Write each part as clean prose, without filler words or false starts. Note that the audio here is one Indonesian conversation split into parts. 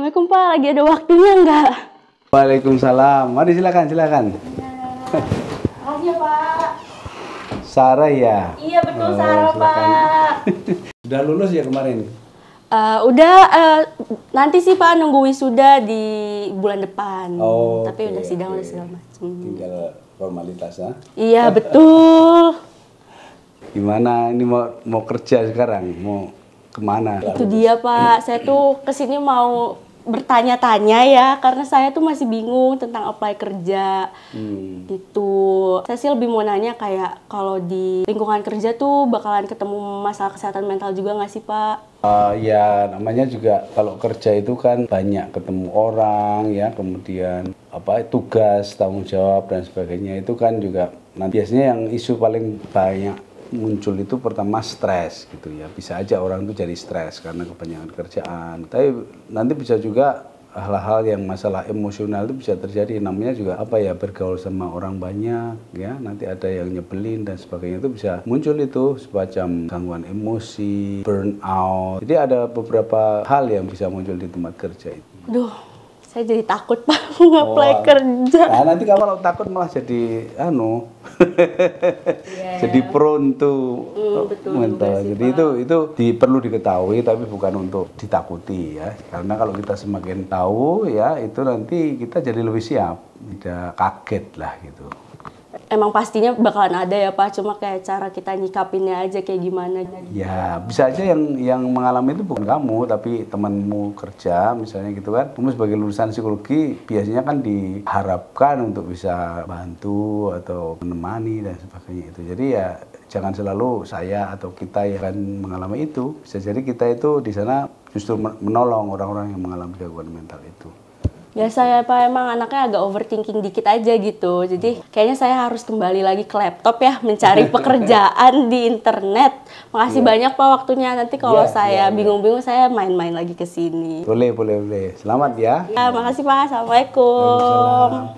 Assalamualaikum Pak, lagi ada waktunya nggak? Waalaikumsalam. Mari silakan. Makasih ya Pak. Sarah ya? Iya betul Sarah silakan. Pak. Udah lulus ya kemarin? Nanti sih Pak nunggu wisuda di bulan depan. Tapi udah sidang udah segala macam. Tinggal formalitas ya? Iya betul. Gimana ini mau kerja sekarang? Mau kemana? Itu dia Pak, saya tuh kesini mau bertanya-tanya ya, karena saya tuh masih bingung tentang apply kerja gitu. Saya sih lebih mau nanya kayak kalau di lingkungan kerja tuh bakalan ketemu masalah kesehatan mental juga nggak sih Pak? Ya namanya juga kalau kerja itu kan banyak ketemu orang ya, kemudian tugas, tanggung jawab dan sebagainya itu kan juga. Nah biasanya yang isu paling banyak muncul itu pertama stres gitu ya, bisa aja orang itu jadi stres karena kebanyakan kerjaan, tapi nanti bisa juga hal-hal yang masalah emosional itu bisa terjadi, namanya juga bergaul sama orang banyak ya, nanti ada yang nyebelin dan sebagainya, itu bisa muncul itu semacam gangguan emosi, burnout. Jadi ada beberapa hal yang bisa muncul di tempat kerja itu. Duh, saya jadi takut Pak nge-apply kerja. Nah, nanti kalau takut malah jadi jadi prone to mental. Jadi itu perlu diketahui tapi bukan untuk ditakuti ya. Karena kalau kita semakin tahu ya, itu nanti kita jadi lebih siap, tidak kaget lah gitu. Emang pastinya bakalan ada ya Pak, cuma kayak cara kita nyikapinnya aja kayak gimana. Ya bisa aja yang mengalami itu bukan kamu, tapi temanmu kerja misalnya gitu kan. Kamu sebagai lulusan psikologi biasanya kan diharapkan untuk bisa bantu atau menemani dan sebagainya itu. Jadi ya jangan selalu saya atau kita yang akan mengalami itu. Bisa jadi kita itu di sana justru menolong orang-orang yang mengalami gangguan mental itu. Ya saya Pak emang anaknya agak overthinking dikit aja gitu. Jadi kayaknya saya harus kembali lagi ke laptop ya, mencari pekerjaan di internet. Makasih banyak Pak waktunya. Nanti kalau saya bingung-bingung saya main-main lagi ke sini. Boleh. Selamat ya. Ya, makasih Pak. Assalamualaikum.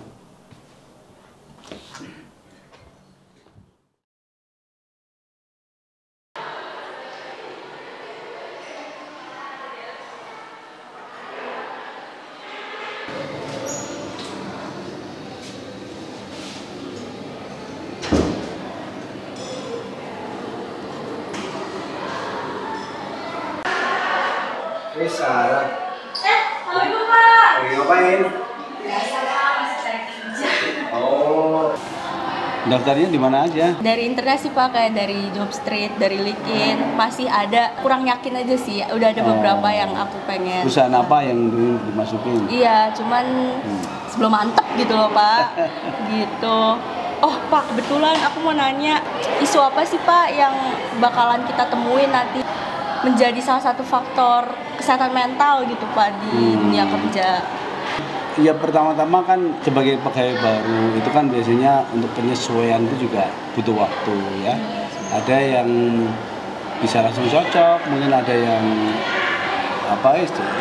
Sarah. Assalamualaikum Pak. Lagi ngapain? Biasa Pak, masih cari kerja. Daftarnya di mana aja? Dari internet sih Pak, kayak dari Jobstreet, dari LinkedIn, masih ada, kurang yakin aja sih. Udah ada beberapa yang aku pengen. Perusahaan apa yang dimasukin? Iya, cuman sebelum mantep gitu loh Pak. Gitu. Oh Pak, kebetulan aku mau nanya, isu apa sih Pak yang bakalan kita temuin nanti menjadi salah satu faktor kesehatan mental gitu Pak di dunia kerja? Ya pertama-tama kan sebagai pegawai baru itu kan biasanya untuk penyesuaian itu juga butuh waktu ya. Ada yang bisa langsung cocok, mungkin ada yang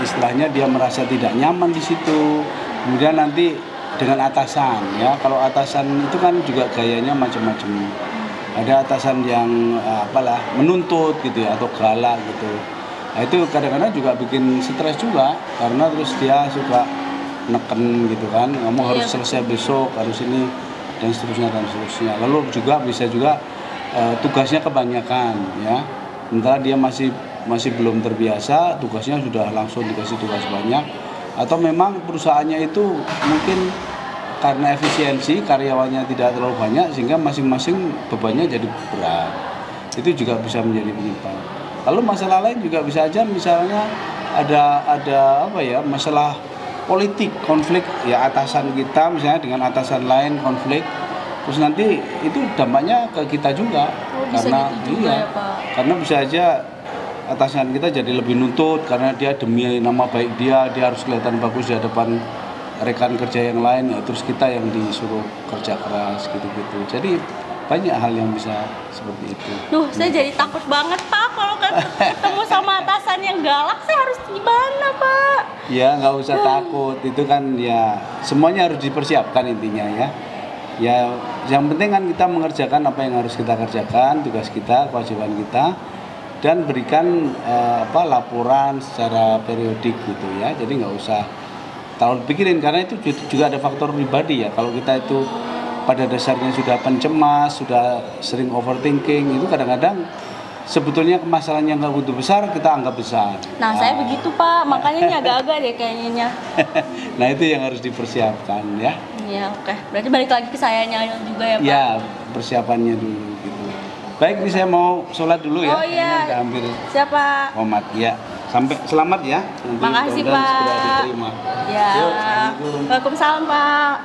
istilahnya dia merasa tidak nyaman di situ. Kemudian nanti dengan atasan ya, kalau atasan itu kan juga gayanya macam-macam. Ada atasan yang menuntut gitu ya, atau galak gitu. Nah itu kadang-kadang juga bikin stres juga, karena terus dia suka neken gitu kan, kamu harus selesai besok, harus ini dan seterusnya. Lalu juga bisa juga tugasnya kebanyakan ya, sementara dia masih belum terbiasa, tugasnya sudah langsung dikasih tugas banyak, atau memang perusahaannya itu mungkin karena efisiensi karyawannya tidak terlalu banyak sehingga masing-masing bebannya jadi berat. Itu juga bisa menjadi penyebab. Lalu masalah lain juga bisa aja, misalnya ada masalah politik, konflik ya, atasan kita misalnya dengan atasan lain konflik, terus nanti itu dampaknya ke kita juga. Karena gitu juga, ya, Pak. Karena bisa aja atasan kita jadi lebih nuntut karena dia demi nama baik dia harus kelihatan bagus di hadapan rekan kerja yang lain, ya, terus kita yang disuruh kerja keras gitu-gitu. Jadi banyak hal yang bisa seperti itu. Saya jadi takut banget Pak kalau ketemu sama atasan yang galak, saya harus gimana Pak? Ya nggak usah takut, itu kan ya semuanya harus dipersiapkan intinya ya. Ya yang penting kan kita mengerjakan apa yang harus kita kerjakan, tugas kita, kewajiban kita. dan berikan laporan secara periodik gitu ya. Jadi nggak usah terlalu pikirin, karena itu juga ada faktor pribadi ya. Kalau kita itu pada dasarnya sudah pencemas, sudah sering overthinking, itu kadang-kadang sebetulnya masalahnya nggak butuh besar, kita anggap besar. Nah, saya begitu Pak, makanya ini agak-agak deh kayaknya. Nah, itu yang harus dipersiapkan ya. Iya, oke. Berarti balik lagi ke sayanya juga ya Pak? Ya, persiapannya dulu gitu. Baik, ini saya mau sholat dulu ya. Oh iya. Udah hampir Siapa? komat ya. Sampai selamat ya. Nanti Makasih mudah-mudahan segera Pak. diterima. Ya. Yuk, assalamualaikum. Waalaikumsalam Pak.